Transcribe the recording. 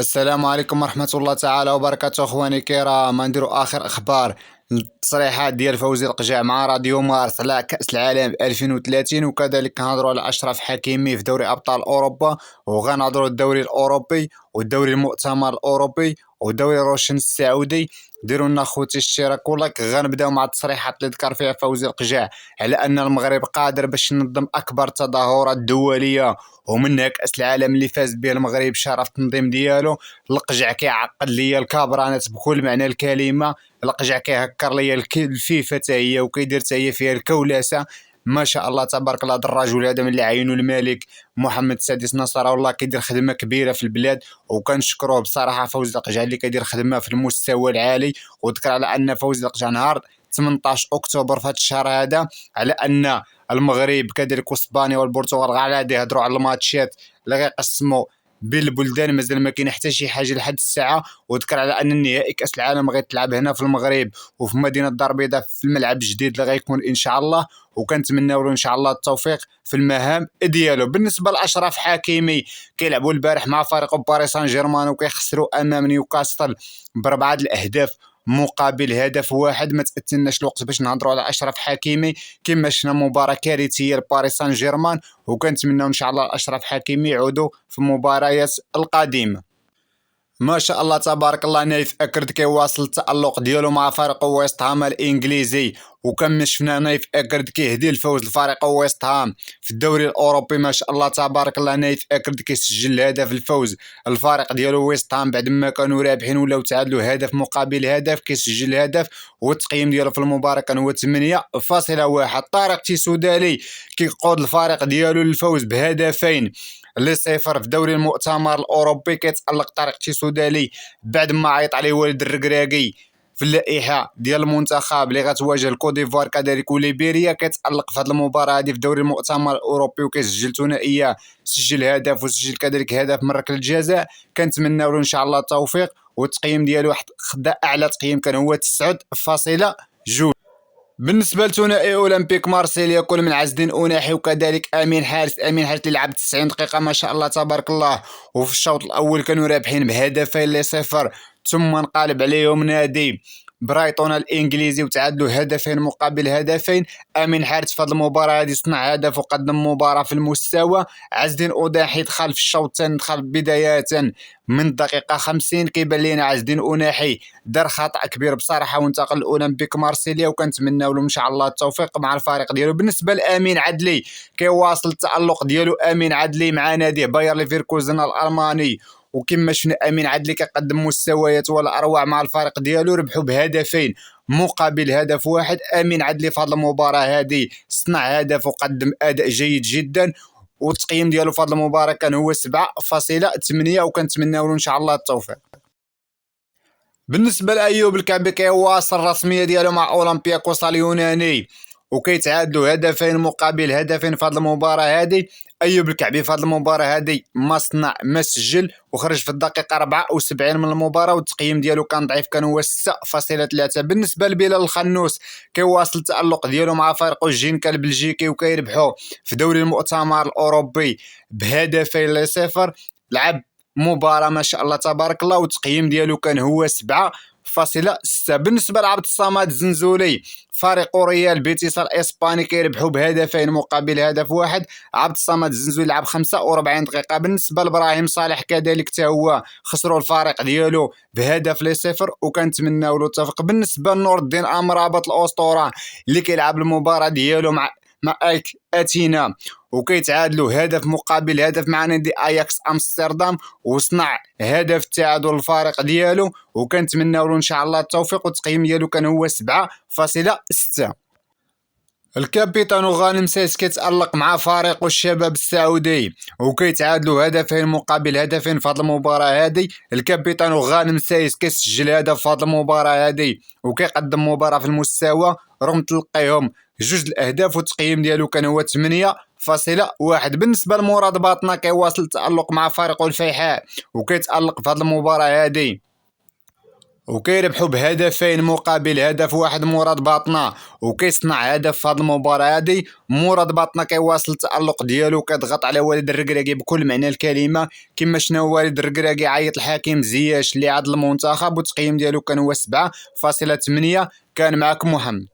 السلام عليكم ورحمة الله تعالى وبركاته. اخواني الكرام، نديروا اخر اخبار التصريحات ديال فوزي القجع مع راديو مارس على كأس العالم 2030، وكذلك كنهضروا على اشرف حكيمي في دوري ابطال اوروبا، وغنهضروا الدوري الاوروبي والدوري المؤتمر الاوروبي ودوري روشن السعودي. ديروا لنا خوتي اشتراك ولايك. غنبداو مع التصريحات اللي ذكر فيها فوزي القجع على ان المغرب قادر باش ينظم اكبر تظاهرات دوليه، ومنها كأس العالم اللي فاز به المغرب شرف التنظيم ديالو. القجع كيعقد ليا الكابرانات بكل معنى الكلمه. القجع كيهكر ليا الفيفا حتى هي، وكيدير حتى هي فيها الكولاسه. ما شاء الله تبارك الله. هذا الرجل هذا من اللي عينه الملك محمد السادس نصر الله كيدير خدمه كبيره في البلاد، وكنشكروه بصراحه فوزي القجع اللي كيدير خدمه في المستوى العالي. وذكر على ان فوزي القجع نهار 18 اكتوبر في هذا الشهر هذا على ان المغرب كذلك واسبانيا والبرتغال غادي يهضروا على الماتشات اللي غيقسموا بين البلدان. مازال ما كاين حتى شي حاجه لحد الساعه. وذكر على ان النهائي كاس العالم غيتلعب هنا في المغرب وفي مدينه الدار البيضاء في الملعب الجديد اللي غيكون ان شاء الله، وكنتمناو له ان شاء الله التوفيق في المهام ديالو. بالنسبه لاشرف حكيمي، كيلعبوا البارح مع فريق باريس سان جيرمان وكيخسروا امام نيوكاسل بربعه الاهداف مقابل هدف واحد. ما تأتناش الوقت باش نهضروا على اشرف حكيمي كما شفنا مباراه كارثيه لباريس سان جيرمان، وكنتمناو ان شاء الله اشرف حكيمي يعودوا في المباريات القادمه. ما شاء الله تبارك الله. نايف اكرد كيواصل التألق ديالو مع فريق ويست هام الانجليزي، وكما شفنا نايف اكرد كيهدي الفوز لفريق ويست هام في الدوري الاوروبي. ما شاء الله تبارك الله. نايف اكرد كيسجل هدف الفوز الفريق ديالو ويست هام بعد ما كانوا رابحين ولاو تعادلوا هدف مقابل هدف، كيسجل هدف. والتقييم ديالو في المباراه كان هو 8.1. طارق تيسودالي كيقود الفريق ديالو للفوز بهدفين لصفر في دوري المؤتمر الاوروبي. كيتالق طارق تيسودالي بعد ما عيط عليه والد الركراكي في اللائحه ديال المنتخب اللي غتواجه الكوت ديفوار كذلك وليبيريا. كيتالق في هذه المباراه هذه في دوري المؤتمر الاوروبي وكيسجل ثنائيه، سجل هدف وسجل كذلك هدف من ركله الجزاء. كنتمناو له ان شاء الله التوفيق، والتقييم ديالو خدا اعلى تقييم كان هو 9.2. بالنسبه لثنائي اولمبيك مارسيليا كل من عز الدين اناحي وكذلك امين حارس اللي لعب 90 دقيقه ما شاء الله تبارك الله. وفي الشوط الاول كانوا رابحين بهدفين لصفر، ثم انقلب عليهم نادي برايتون الانجليزي وتعادلوا هدفين مقابل هدفين. امين حارس في هذه المباراه هذه صنع هدف وقدم مباراه في المستوى. عز الدين اناحي دخل في الشوط الثاني، دخل بدايه من الدقيقه 50. كيبان لينا عز الدين اناحي دار خطا كبير بصراحه وانتقل لاولمبيك مارسيليا، وكنتمناو له ان شاء الله التوفيق مع الفريق ديالو. بالنسبه لامين عدلي، كيواصل التالق ديالو امين عدلي مع ناديه باير ليفركوزن الالماني، وكما شفنا امين عدلي كيقدم مستويات ولا اروع مع الفريق ديالو. ربحوا بهدفين مقابل هدف واحد. امين عدلي في هذه المباراه هذه صنع هدف وقدم اداء جيد جدا، والتقييم ديالو في هذه المباراه كان هو 7.8، وكنتمناو له ان شاء الله التوفيق. بالنسبه لايوب الكعبي كيواصل الرسميه ديالو مع اولمبياكوس اليوناني، وكيتعادلوا هدفين مقابل هدفين في هذه المباراه هذه. ايوب الكعبي في هذه المباراه هذه ما صنع ما سجل، وخرج في الدقيقه 74 من المباراه، والتقييم ديالو كان ضعيف كان هو 6.3. بالنسبه لبلال الخنوس كيواصل التالق ديالو مع فريق جينكا البلجيكي وكيربحوا في دوري المؤتمر الاوروبي بهدفين لصفر. لعب مباراة ما شاء الله تبارك الله، والتقييم ديالو كان هو 7.6. بالنسبة لعبد الصمد الزنزولي فريق ريال بيتيس الاسباني كيربحوا بهدفين مقابل هدف واحد. عبد الصمد الزنزولي لعب 45 دقيقة. بالنسبة لابراهيم صالح كذلك حتى هو خسروا الفريق ديالو بهدف لصفر، وكنتمناو له التوفيق. بالنسبة لنور الدين امرابط الاسطورة اللي كيلعب المباراة ديالو مع ايك اتينا، وكيتعادلوا هدف مقابل هدف مع نادي اياكس امستردام، وصنع هدف التعادل الفارق ديالو، وكنتمناو له ان شاء الله التوفيق. والتقييم ديالو كان هو 7.6. الكابيتان غانم سايس كيتألق مع فريق الشباب السعودي وكيتعادلوا هدفين مقابل هدفين في هذه المباراة هذه. الكابيتان غانم سايس كيسجل هدف في هذه المباراة هذه وكيقدم مباراة في المستوى رغم تلقيهم جوج الاهداف، والتقييم ديالو كان هو 8.1. بالنسبة لمراد باطنة كيواصل التألق مع فريق الفيحاء وكيتألق في هذه المباراة هذه وكيربحوا بهدفين مقابل هدف واحد. مراد باطنة وكيصنع هدف في هذه المباراة هذه. مراد باطنة كيواصل التألق ديالو، كيضغط على والد الركراكي بكل معنى الكلمة. كما شفنا والد الركراكي عيط الحكيم زياش اللي عاد المنتخب، والتقييم ديالو كان هو 7.8. كان معكم محمد.